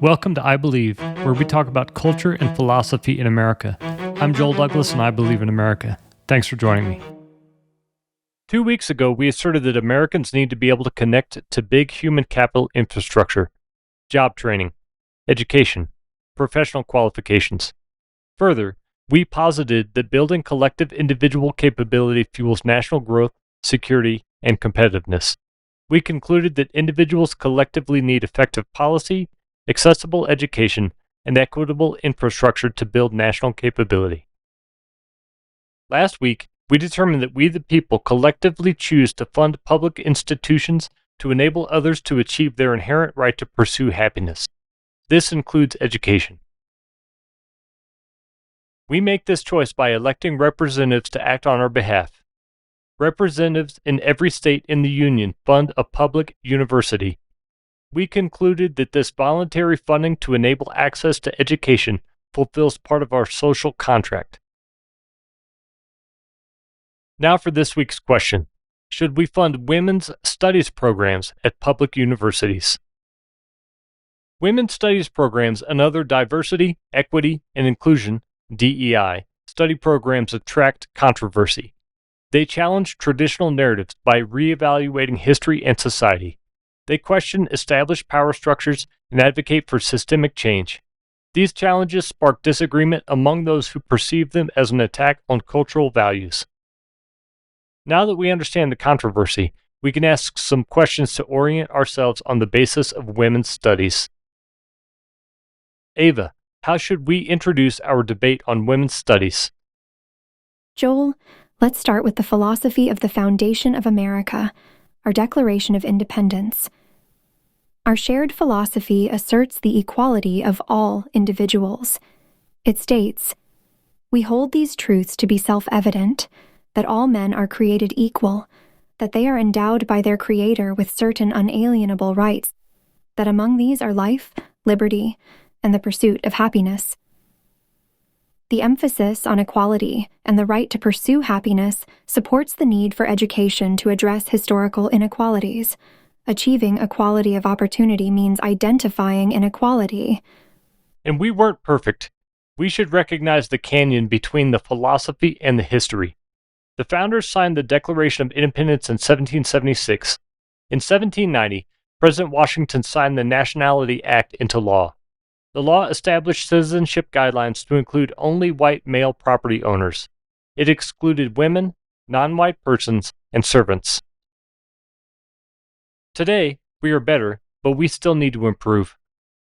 Welcome to I Believe, where we talk about culture and philosophy in America. I'm Joel Douglas, and I believe in America. Thanks for joining me. 2 weeks ago, we asserted that Americans need to be able to connect to big human capital infrastructure, job training, education, professional qualifications. Further, we posited that building collective individual capability fuels national growth, security, and competitiveness. We concluded that individuals collectively need effective policy, accessible education, and equitable infrastructure to build national capability. Last week, we determined that we the people collectively choose to fund public institutions to enable others to achieve their inherent right to pursue happiness. This includes education. We make this choice by electing representatives to act on our behalf. Representatives in every state in the Union fund a public university. We concluded that this voluntary funding to enable access to education fulfills part of our social contract. Now for this week's question. Should we fund women's studies programs at public universities? Women's studies programs and other diversity, equity, and inclusion (DEI) study programs attract controversy. They challenge traditional narratives by reevaluating history and society. They question established power structures and advocate for systemic change. These challenges spark disagreement among those who perceive them as an attack on cultural values. Now that we understand the controversy, we can ask some questions to orient ourselves on the basis of women's studies. Ava, how should we introduce our debate on women's studies? Joel, let's start with the philosophy of the foundation of America, our Declaration of Independence. Our shared philosophy asserts the equality of all individuals. It states, "We hold these truths to be self-evident, that all men are created equal, that they are endowed by their Creator with certain unalienable rights, that among these are life, liberty, and the pursuit of happiness." The emphasis on equality and the right to pursue happiness supports the need for education to address historical inequalities. Achieving equality of opportunity means identifying inequality. And we weren't perfect. We should recognize the canyon between the philosophy and the history. The founders signed the Declaration of Independence in 1776. In 1790, President Washington signed the Nationality Act into law. The law established citizenship guidelines to include only white male property owners. It excluded women, non-white persons, and servants. Today, we are better, but we still need to improve.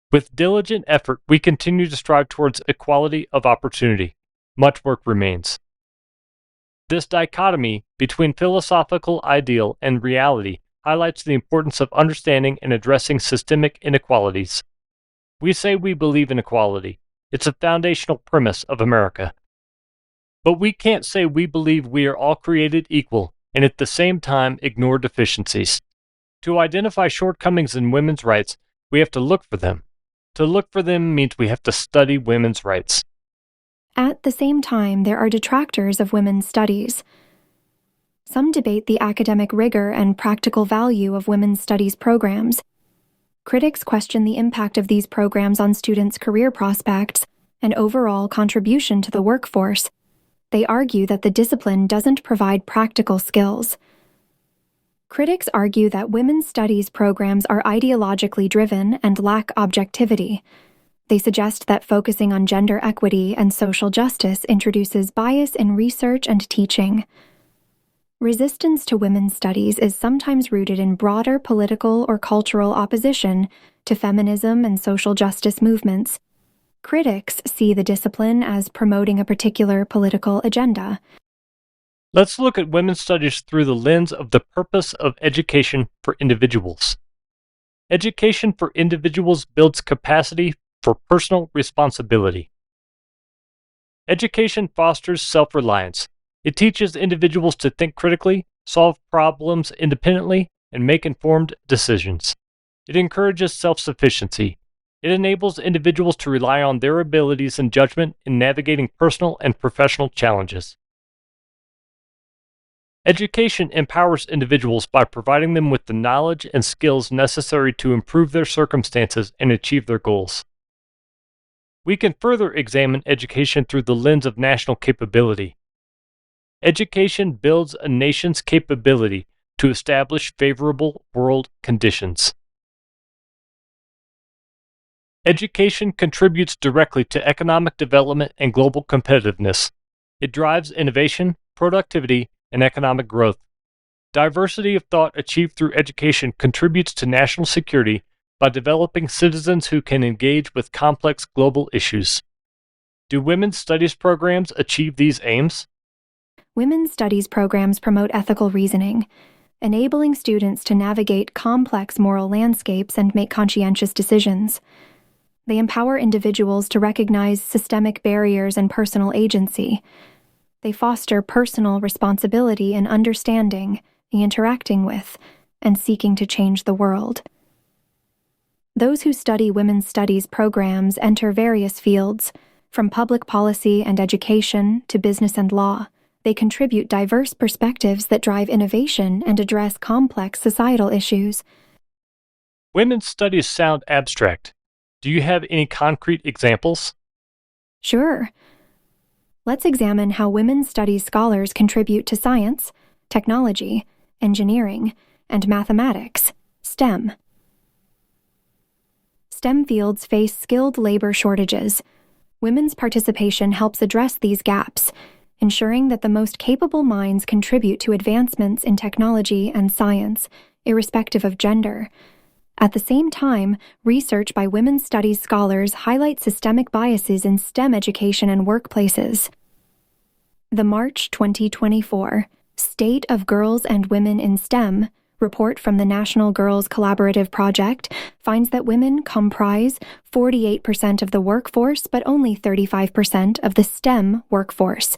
With diligent effort, we continue to strive towards equality of opportunity. Much work remains. This dichotomy between philosophical ideal and reality highlights the importance of understanding and addressing systemic inequalities. We say we believe in equality. It's a foundational premise of America. But we can't say we believe we are all created equal and at the same time ignore deficiencies. To identify shortcomings in women's rights, we have to look for them. To look for them means we have to study women's rights. At the same time, there are detractors of women's studies. Some debate the academic rigor and practical value of women's studies programs. Critics question the impact of these programs on students' career prospects and overall contribution to the workforce. They argue that the discipline doesn't provide practical skills. Critics argue that women's studies programs are ideologically driven and lack objectivity. They suggest that focusing on gender equity and social justice introduces bias in research and teaching. Resistance to women's studies is sometimes rooted in broader political or cultural opposition to feminism and social justice movements. Critics see the discipline as promoting a particular political agenda. Let's look at women's studies through the lens of the purpose of education for individuals. Education for individuals builds capacity for personal responsibility. Education fosters self-reliance. It teaches individuals to think critically, solve problems independently, and make informed decisions. It encourages self-sufficiency. It enables individuals to rely on their abilities and judgment in navigating personal and professional challenges. Education empowers individuals by providing them with the knowledge and skills necessary to improve their circumstances and achieve their goals. We can further examine education through the lens of national capability. Education builds a nation's capability to establish favorable world conditions. Education contributes directly to economic development and global competitiveness. It drives innovation, productivity, and economic growth. Diversity of thought achieved through education contributes to national security by developing citizens who can engage with complex global issues. Do women's studies programs achieve these aims? Women's studies programs promote ethical reasoning, enabling students to navigate complex moral landscapes and make conscientious decisions. They empower individuals to recognize systemic barriers and personal agency. They foster personal responsibility in understanding, interacting with, and seeking to change the world. Those who study women's studies programs enter various fields, from public policy and education to business and law. They contribute diverse perspectives that drive innovation and address complex societal issues. Women's studies sound abstract. Do you have any concrete examples? Sure. Let's examine how women's studies scholars contribute to science, technology, engineering, and mathematics, STEM. STEM fields face skilled labor shortages. Women's participation helps address these gaps, ensuring that the most capable minds contribute to advancements in technology and science, irrespective of gender. At the same time, research by women's studies scholars highlights systemic biases in STEM education and workplaces. The March 2024 State of Girls and Women in STEM report from the National Girls Collaborative Project finds that women comprise 48% of the workforce but only 35% of the STEM workforce.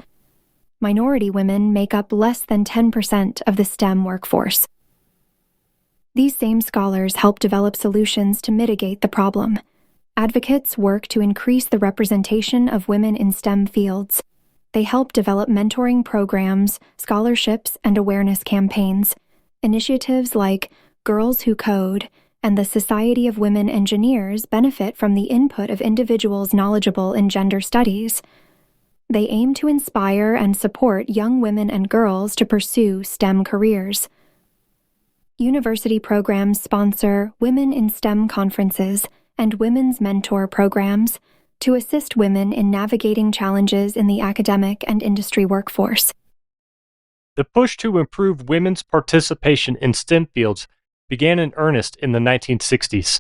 Minority women make up less than 10% of the STEM workforce. These same scholars help develop solutions to mitigate the problem. Advocates work to increase the representation of women in STEM fields. They help develop mentoring programs, scholarships, and awareness campaigns. Initiatives like Girls Who Code and the Society of Women Engineers benefit from the input of individuals knowledgeable in gender studies. They aim to inspire and support young women and girls to pursue STEM careers. University programs sponsor Women in STEM conferences and women's mentor programs to assist women in navigating challenges in the academic and industry workforce. The push to improve women's participation in STEM fields began in earnest in the 1960s.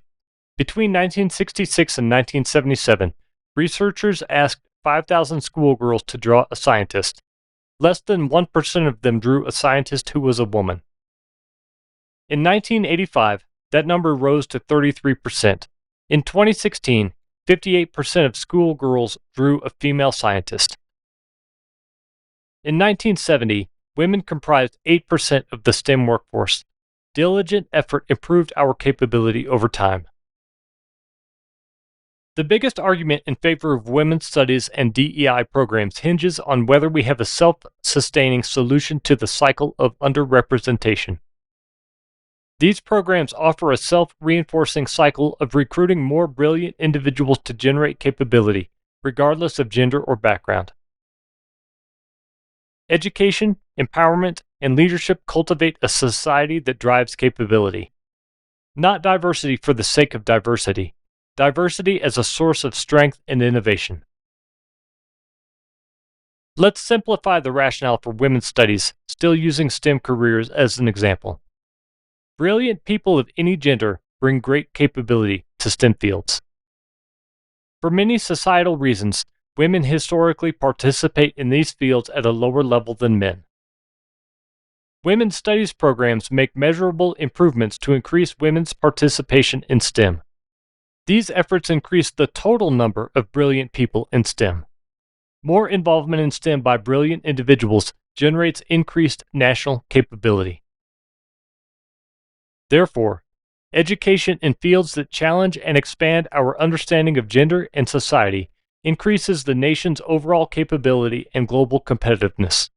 Between 1966 and 1977, researchers asked 5,000 schoolgirls to draw a scientist. Less than 1% of them drew a scientist who was a woman. In 1985, that number rose to 33%. In 2016, 58% of schoolgirls drew a female scientist. In 1970, women comprised 8% of the STEM workforce. Diligent effort improved our capability over time. The biggest argument in favor of women's studies and DEI programs hinges on whether we have a self-sustaining solution to the cycle of underrepresentation. These programs offer a self-reinforcing cycle of recruiting more brilliant individuals to generate capability, regardless of gender or background. Education, empowerment, and leadership cultivate a society that drives capability. Not diversity for the sake of diversity. Diversity as a source of strength and innovation. Let's simplify the rationale for women's studies, still using STEM careers as an example. Brilliant people of any gender bring great capability to STEM fields. For many societal reasons, women historically participate in these fields at a lower level than men. Women's studies programs make measurable improvements to increase women's participation in STEM. These efforts increase the total number of brilliant people in STEM. More involvement in STEM by brilliant individuals generates increased national capability. Therefore, education in fields that challenge and expand our understanding of gender and society increases the nation's overall capability and global competitiveness.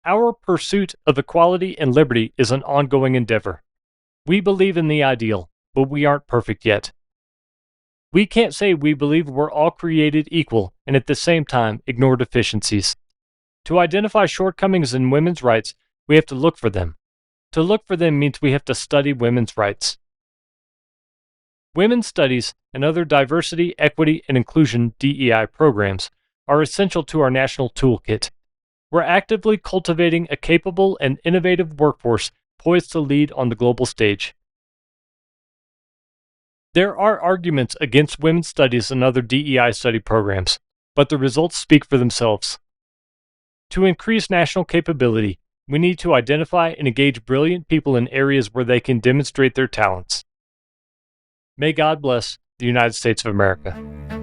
Our pursuit of equality and liberty is an ongoing endeavor. We believe in the ideal, but we aren't perfect yet. We can't say we believe we're all created equal and at the same time ignore deficiencies. To identify shortcomings in women's rights, we have to look for them. To look for them means we have to study women's rights. Women's studies and other diversity, equity, and inclusion DEI programs are essential to our national toolkit. We're actively cultivating a capable and innovative workforce poised to lead on the global stage. There are arguments against women's studies and other DEI study programs, but the results speak for themselves. To increase national capability, we need to identify and engage brilliant people in areas where they can demonstrate their talents. May God bless the United States of America.